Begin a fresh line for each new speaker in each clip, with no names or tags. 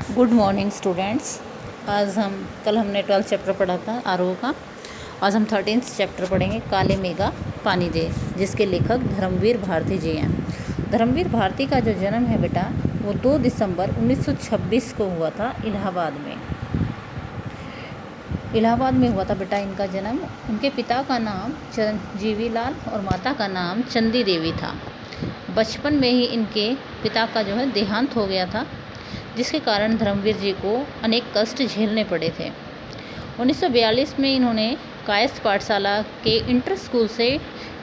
Good morning students. कल हमने 12th chapter पढ़ा था आरोह का। आज हम 13th चैप्टर पढ़ेंगे काले मेघा पानी दे, जिसके लेखक धर्मवीर भारती जी हैं। धर्मवीर भारती का जो जन्म है बेटा वो 2 दिसंबर 1926 को हुआ था इलाहाबाद में। इलाहाबाद में हुआ था बेटा इनका जन्म। उनके पिता का नाम चिरंजीवी लाल और माता का नाम चंदी देवी था। बचपन में ही इनके पिता का जो है देहांत हो गया था, जिसके कारण धर्मवीर जी को अनेक कष्ट झेलने पड़े थे। 1942 में इन्होंने कायस्थ पाठशाला के इंटर स्कूल से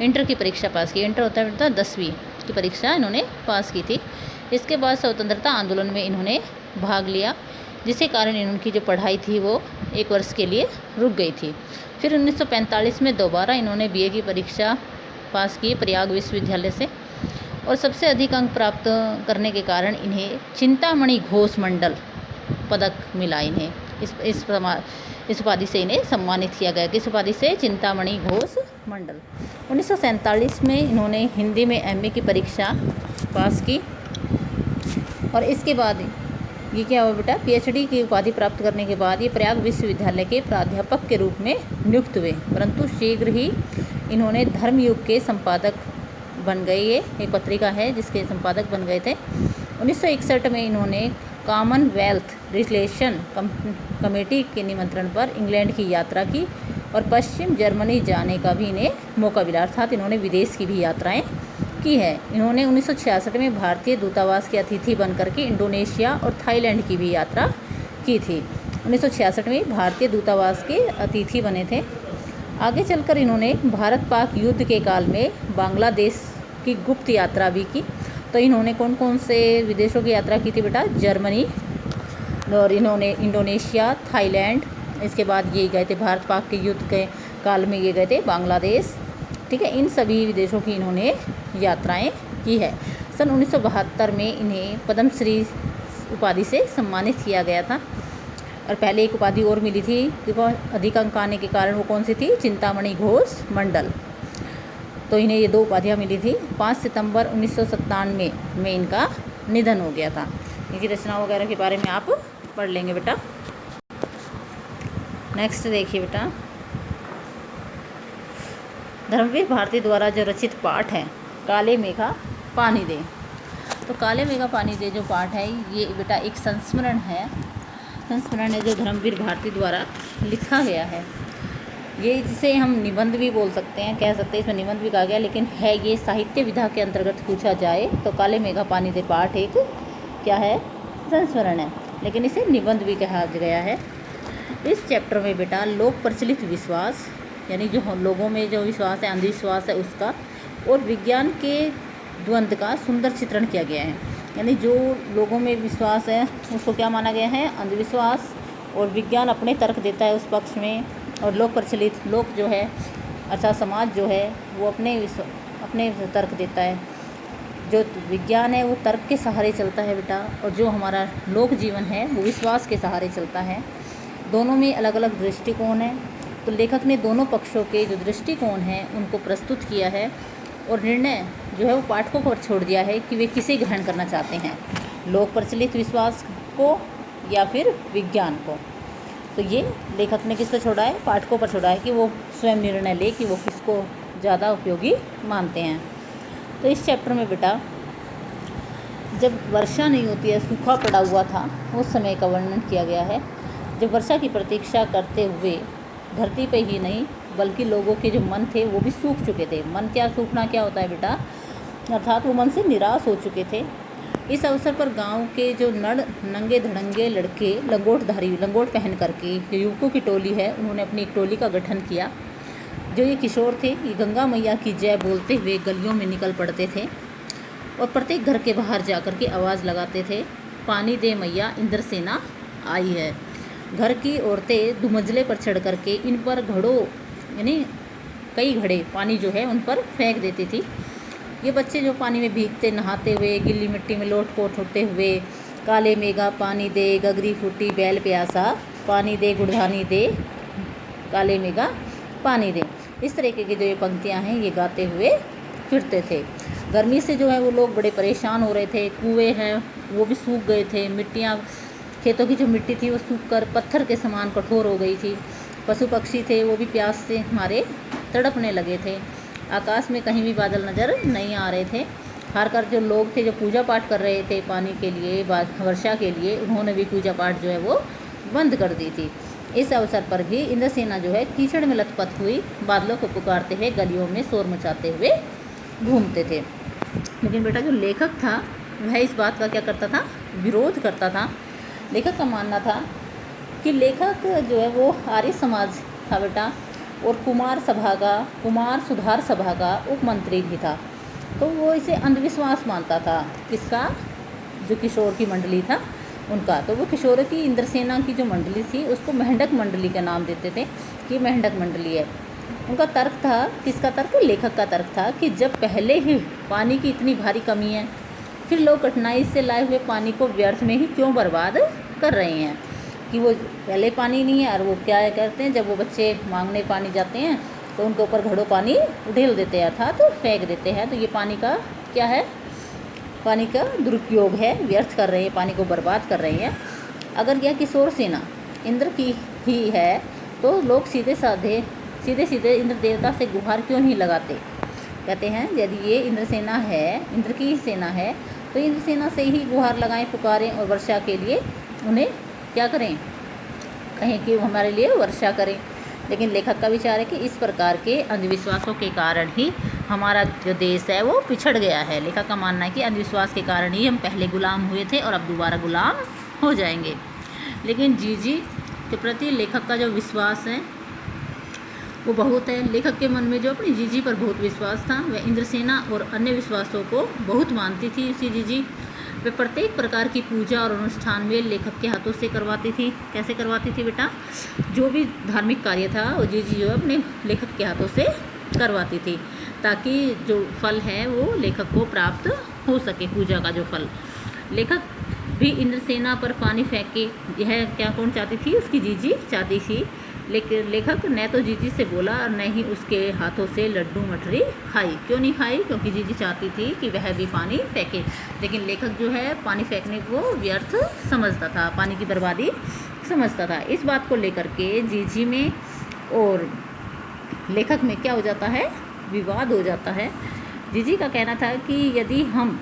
इंटर की परीक्षा पास की। इंटर होता है 10वीं की परीक्षा इन्होंने पास की थी। इसके बाद स्वतंत्रता आंदोलन में इन्होंने भाग लिया, जिसके कारण इनकी जो पढ़ाई थी वो 1 वर्ष के लिए रुक गई थी। फिर 1945 में दोबारा इन्होंने बीए की परीक्षा पास की प्रयाग विश्वविद्यालय से, और सबसे अधिक अंक प्राप्त करने के कारण इन्हें चिंतामणि घोष मंडल पदक मिला। इन्हें इस उपाधि से इन्हें सम्मानित किया गया। किस उपाधि से? चिंतामणि घोष मंडल। 1947 में इन्होंने हिंदी में एमए की परीक्षा पास की, और इसके बाद ये क्या हुआ बेटा, पीएचडी की उपाधि प्राप्त करने के बाद ये प्रयाग विश्वविद्यालय के प्राध्यापक के रूप में नियुक्त हुए। परंतु शीघ्र ही इन्होंने धर्मयुग के संपादक बन गए। ये एक पत्रिका है जिसके संपादक बन गए थे। 1961 में इन्होंने कॉमनवेल्थ रिलेशन कमेटी के निमंत्रण पर इंग्लैंड की यात्रा की, और पश्चिम जर्मनी जाने का भी इन्हें मौका मिला, अर्थात इन्होंने विदेश की भी यात्राएं की है। इन्होंने 1966 में भारतीय दूतावास के अतिथि बनकर के इंडोनेशिया और थाईलैंड की भी यात्रा की थी। 1966 में भारतीय दूतावास के अतिथि बने थे। आगे चलकर इन्होंने भारत पाक युद्ध के काल में बांग्लादेश की गुप्त यात्रा भी की। तो इन्होंने कौन कौन से विदेशों की यात्रा की थी बेटा? जर्मनी, और इन्होंने इंडोनेशिया, थाईलैंड, इसके बाद ये गए थे भारत पाक के युद्ध के काल में ये गए थे बांग्लादेश। ठीक है, इन सभी विदेशों की इन्होंने यात्राएं की है। सन 1972 में इन्हें पद्मश्री उपाधि से सम्मानित किया गया था, और पहले एक उपाधि और मिली थी, देखो अधिक अंक आने के कारण, वो कौन सी थी? चिंतामणि घोष मंडल। तो इन्हें ये 2 उपाधियाँ मिली थी। 5 सितंबर 1997 में इनका निधन हो गया था। इनकी रचना वगैरह के बारे में आप पढ़ लेंगे बेटा। नेक्स्ट देखिए बेटा, धर्मवीर भारती द्वारा जो रचित पाठ है काले मेघा पानी दे। तो काले मेघा पानी दे जो पाठ है ये बेटा एक संस्मरण है जो धर्मवीर भारती द्वारा लिखा गया है। ये जिसे हम निबंध भी बोल सकते हैं, कह सकते हैं इसमें निबंध भी कहा गया, लेकिन है ये साहित्य विधा के अंतर्गत पूछा जाए तो काले मेघा पानी दे पाठ एक क्या है? संस्मरण है, लेकिन इसे निबंध भी कहा गया है। इस चैप्टर में बेटा लोक प्रचलित विश्वास, यानी जो लोगों में जो विश्वास है, अंधविश्वास है उसका, और विज्ञान के द्वंद्व का सुंदर चित्रण किया गया है। यानी जो लोगों में विश्वास है उसको क्या माना गया है? अंधविश्वास, और विज्ञान अपने तर्क देता है उस पक्ष में, और लोक प्रचलित, लोक जो है अर्थात समाज जो है वो अपने तर्क देता है। जो विज्ञान है वो तर्क के सहारे चलता है बेटा, और जो हमारा लोक जीवन है वो विश्वास के सहारे चलता है। दोनों में अलग अलग दृष्टिकोण है। तो लेखक ने दोनों पक्षों के जो दृष्टिकोण हैं उनको प्रस्तुत किया है, और निर्णय जो है वो पाठकों पर छोड़ दिया है कि वे किसे ग्रहण करना चाहते हैं, लोक प्रचलित विश्वास को या फिर विज्ञान को। तो ये लेखक ने किस पर छोड़ा है? पाठकों पर छोड़ा है कि वो स्वयं निर्णय ले कि वो किसको ज़्यादा उपयोगी मानते हैं। तो इस चैप्टर में बेटा जब वर्षा नहीं होती है, सूखा पड़ा हुआ था, उस समय का वर्णन किया गया है। जब वर्षा की प्रतीक्षा करते हुए धरती पे ही नहीं बल्कि लोगों के जो मन थे वो भी सूख चुके थे। मन क्या, सूखना क्या होता है बेटा? अर्थात वो मन से निराश हो चुके थे। इस अवसर पर गांव के जो नंगे धड़ंगे लड़के लंगोट पहन करके जो युवकों की टोली है, उन्होंने अपनी एक टोली का गठन किया। जो ये किशोर थे ये गंगा मैया की जय बोलते हुए गलियों में निकल पड़ते थे, और प्रत्येक घर के बाहर जाकर के आवाज़ लगाते थे, पानी दे मैया इंद्रसेना आई है। घर की औरतें दुमंजले पर चढ़ करके इन पर घड़ों, यानी कई घड़े पानी जो है उन पर फेंक देती थी। ये बच्चे जो पानी में भीगते, नहाते हुए, गिल्ली मिट्टी में लोट पोट होते हुए, काले मेघा पानी दे, गगरी फूटी बैल प्यासा, पानी दे गुड़धानी दे, काले मेघा पानी दे, इस तरीके की जो ये पंक्तियाँ हैं ये गाते हुए फिरते थे। गर्मी से जो है वो लोग बड़े परेशान हो रहे थे। कुएँ हैं वो भी सूख गए थे, मिट्टियाँ खेतों की जो मिट्टी थी वो सूख कर पत्थर के समान कठोर हो गई थी। पशु पक्षी थे वो भी प्यास से मारे तड़पने लगे थे। आकाश में कहीं भी बादल नज़र नहीं आ रहे थे। हारकर जो लोग थे जो पूजा पाठ कर रहे थे पानी के लिए, वर्षा के लिए, उन्होंने भी पूजा पाठ जो है वो बंद कर दी थी। इस अवसर पर भी इंद्रसेना जो है कीचड़ में लथपथ हुई बादलों को पुकारते हुए गलियों में शोर मचाते हुए घूमते थे। लेकिन बेटा जो लेखक था वह इस बात का क्या करता था, विरोध करता था। लेखक का मानना था कि लेखक जो है वो आर्य समाज था बेटा, और कुमार सुधार सभा का उपमंत्री भी था। तो वो इसे अंधविश्वास मानता था। किसका? जो किशोर की मंडली था उनका। तो वो किशोर की इंद्रसेना की जो मंडली थी उसको मेंढक मंडली का नाम देते थे कि मेंढक मंडली है। उनका तर्क था, किसका तर्क? लेखक का तर्क था कि जब पहले ही पानी की इतनी भारी कमी है, फिर लोग कठिनाई से लाए हुए पानी को व्यर्थ में ही क्यों बर्बाद कर रहे हैं। कि वो पहले पानी नहीं है और वो क्या करते हैं, जब वो बच्चे मांगने पानी जाते हैं तो उनके ऊपर घड़ों पानी उड़ेल देते हैं, अर्थात तो फेंक देते हैं। तो ये पानी का क्या है? पानी का दुरुपयोग है, व्यर्थ कर रहे हैं, पानी को बर्बाद कर रहे हैं। अगर यह किशोर सेना इंद्र की ही है तो लोग सीधे सीधे इंद्र देवता से गुहार क्यों नहीं लगाते। कहते हैं यदि ये इंद्र सेना है, इंद्र की ही सेना है, तो इंद्र सेना से ही गुहार लगाएं, पुकारें और वर्षा के लिए उन्हें क्या करें, कहें कि वो हमारे लिए वर्षा करें। लेकिन लेखक का विचार है कि इस प्रकार के अंधविश्वासों के कारण ही हमारा जो देश है वो पिछड़ गया है। लेखक का मानना है कि अंधविश्वास के कारण ही हम पहले गुलाम हुए थे और अब दोबारा गुलाम हो जाएंगे। लेकिन जीजी के प्रति लेखक का जो विश्वास है वो बहुत है। लेखक के मन में जो अपनी जीजी पर बहुत विश्वास था, वह इंद्रसेना और अन्य विश्वासों को बहुत मानती थी। उसी जीजी वे प्रत्येक प्रकार की पूजा और अनुष्ठान में लेखक के हाथों से करवाती थी। कैसे करवाती थी बेटा? जो भी धार्मिक कार्य था वो जीजी जो अपने लेखक के हाथों से करवाती थी, ताकि जो फल है वो लेखक को प्राप्त हो सके, पूजा का जो फल। लेखक भी इंद्रसेना पर पानी फेंक के, यह क्या कौन चाहती थी? उसकी जीजी चाहती थी। लेकिन लेखक न तो जीजी से बोला और न ही उसके हाथों से लड्डू मठरी खाई। क्यों नहीं खाई? क्योंकि जीजी चाहती थी कि वह भी पानी फेंके। लेकिन लेखक जो है पानी फेंकने को व्यर्थ समझता था, पानी की बर्बादी समझता था। इस बात को लेकर के जीजी में और लेखक में क्या हो जाता है? विवाद हो जाता है। जीजी का कहना था कि यदि हम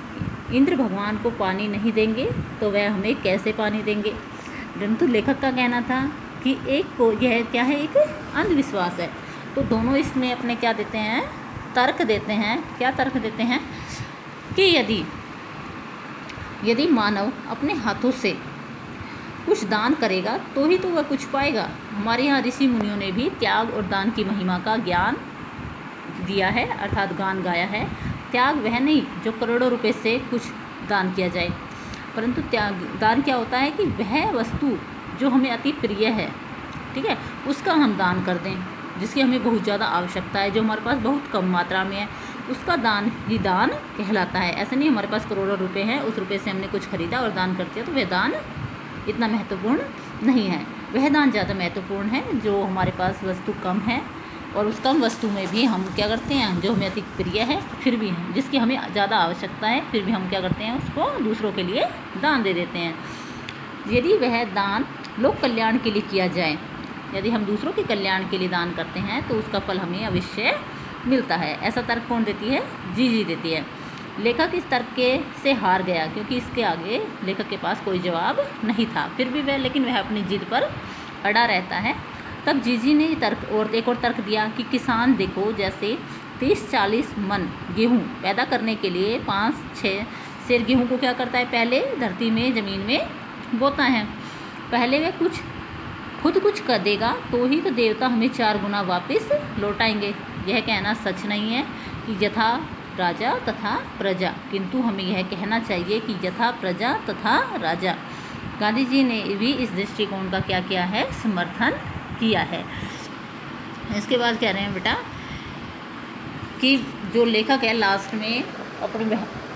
इंद्र भगवान को पानी नहीं देंगे तो वह हमें कैसे पानी देंगे। परंतु लेखक का कहना था कि एक को यह क्या है, एक अंधविश्वास है। तो दोनों इसमें अपने क्या देते हैं? तर्क देते हैं। क्या तर्क देते हैं? कि यदि मानव अपने हाथों से कुछ दान करेगा तो ही तो वह कुछ पाएगा। हमारे यहाँ ऋषि मुनियों ने भी त्याग और दान की महिमा का ज्ञान दिया है, अर्थात गान गाया है। त्याग वह नहीं जो करोड़ों रुपए से कुछ दान किया जाए, परंतु दान क्या होता है कि वह वस्तु जो हमें अति प्रिय है, ठीक है, उसका हम दान कर दें, जिसकी हमें बहुत ज़्यादा आवश्यकता है, जो हमारे पास बहुत कम मात्रा में है, उसका दान ही दान कहलाता है। ऐसा नहीं हमारे पास करोड़ों रुपए हैं, उस रुपए से हमने कुछ खरीदा और दान कर दिया, तो वह दान इतना महत्वपूर्ण नहीं है। वह दान ज़्यादा महत्वपूर्ण है जो हमारे पास वस्तु कम है और उस कम वस्तु में भी हम क्या करते हैं, जो हमें अति प्रिय है फिर भी है, जिसकी हमें ज़्यादा आवश्यकता है, फिर भी हम क्या करते हैं, उसको दूसरों के लिए दान दे देते हैं। यदि वह दान लोक कल्याण के लिए किया जाए, यदि हम दूसरों के कल्याण के लिए दान करते हैं तो उसका फल हमें अवश्य मिलता है। ऐसा तर्क कौन देती है? जीजी देती है। लेखक इस तर्क से हार गया क्योंकि इसके आगे लेखक के पास कोई जवाब नहीं था। फिर भी लेकिन वह अपनी जिद पर अड़ा रहता है। तब जीजी ने एक और तर्क दिया कि किसान देखो, जैसे 30-40 मन गेहूँ पैदा करने के लिए 5-6 सेर गेहूँ को क्या करता है, पहले धरती में ज़मीन में बोता है। पहले वह खुद कुछ कर देगा तो ही तो देवता हमें 4 गुना वापस लौटाएंगे। यह कहना सच नहीं है कि यथा राजा तथा प्रजा, किंतु हमें यह कहना चाहिए कि यथा प्रजा तथा राजा। गांधी जी ने भी इस दृष्टिकोण का क्या किया है? समर्थन किया है। इसके बाद कह रहे हैं बेटा कि जो लेखक है लास्ट में अपने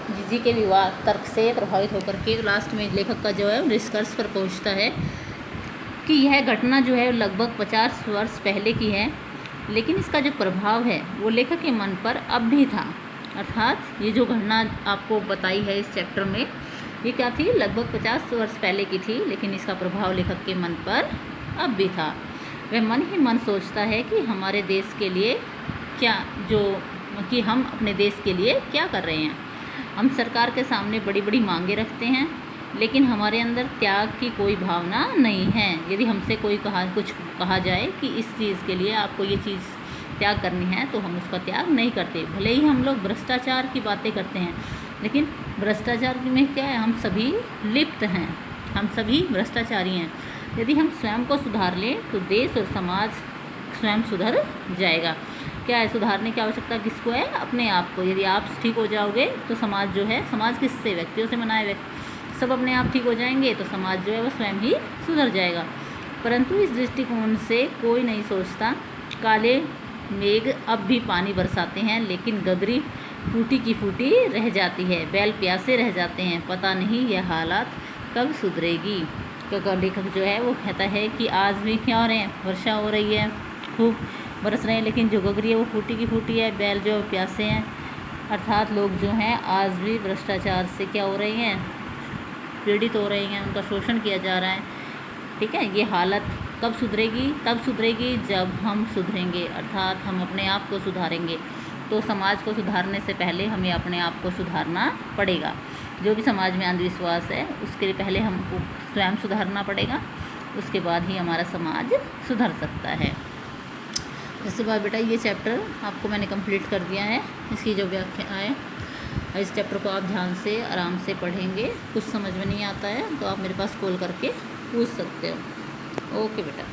जीजी के विवाद तर्क से प्रभावित होकर के लास्ट में लेखक का जो है निष्कर्ष पर पहुंचता है कि यह घटना जो है लगभग 50 वर्ष पहले की है, लेकिन इसका जो प्रभाव है वो लेखक के मन पर अब भी था। अर्थात ये जो घटना आपको बताई है इस चैप्टर में, ये क्या थी, लगभग 50 वर्ष पहले की थी, लेकिन इसका प्रभाव लेखक के मन पर अब भी था। वह मन ही मन सोचता है कि हमारे देश के लिए क्या, जो कि हम अपने देश के लिए क्या कर रहे हैं। हम सरकार के सामने बड़ी बड़ी मांगे रखते हैं, लेकिन हमारे अंदर त्याग की कोई भावना नहीं है। यदि हमसे कोई कुछ कहा जाए कि इस चीज़ के लिए आपको ये चीज़ त्याग करनी है, तो हम उसका त्याग नहीं करते। भले ही हम लोग भ्रष्टाचार की बातें करते हैं, लेकिन भ्रष्टाचार में क्या है, हम सभी लिप्त हैं, हम सभी भ्रष्टाचारी हैं। यदि हम स्वयं को सुधार लें तो देश और समाज स्वयं सुधर जाएगा। क्या है, सुधारने की आवश्यकता किसको है, अपने आप को। यदि आप ठीक हो जाओगे तो समाज जो है, समाज किससे, व्यक्तियों से बनाए व्यक्ति सब अपने आप ठीक हो जाएंगे, तो समाज जो है वो स्वयं ही सुधर जाएगा। परंतु इस दृष्टिकोण से कोई नहीं सोचता। काले मेघ अब भी पानी बरसाते हैं, लेकिन गगरी फूटी की फूटी रह जाती है, बैल प्यासे रह जाते हैं, पता नहीं यह हालात कब सुधरेगी। क्योंकि लेखक जो है वो कहता है कि आज भी क्या हो रहे हैं, वर्षा हो रही है, खूब बरस रहे हैं, लेकिन जो गगरी है वो फूटी की फूटी है, बैल जो प्यासे हैं। अर्थात लोग जो हैं आज भी भ्रष्टाचार से क्या हो रहे हैं, पीड़ित हो रहे हैं, उनका शोषण किया जा रहा है। ठीक है, ये हालत कब सुधरेगी, तब सुधरेगी जब हम सुधरेंगे, अर्थात हम अपने आप को सुधारेंगे। तो समाज को सुधारने से पहले हमें अपने आप को सुधारना पड़ेगा। जो भी समाज में अंधविश्वास है, उसके लिए पहले हमको स्वयं सुधारना पड़ेगा, उसके बाद ही हमारा समाज सुधर सकता है। इसके बाद बेटा ये चैप्टर आपको मैंने कंप्लीट कर दिया है। इसकी जो व्याख्या है, इस चैप्टर को आप ध्यान से आराम से पढ़ेंगे। कुछ समझ में नहीं आता है तो आप मेरे पास कॉल करके पूछ सकते हो। ओके बेटा।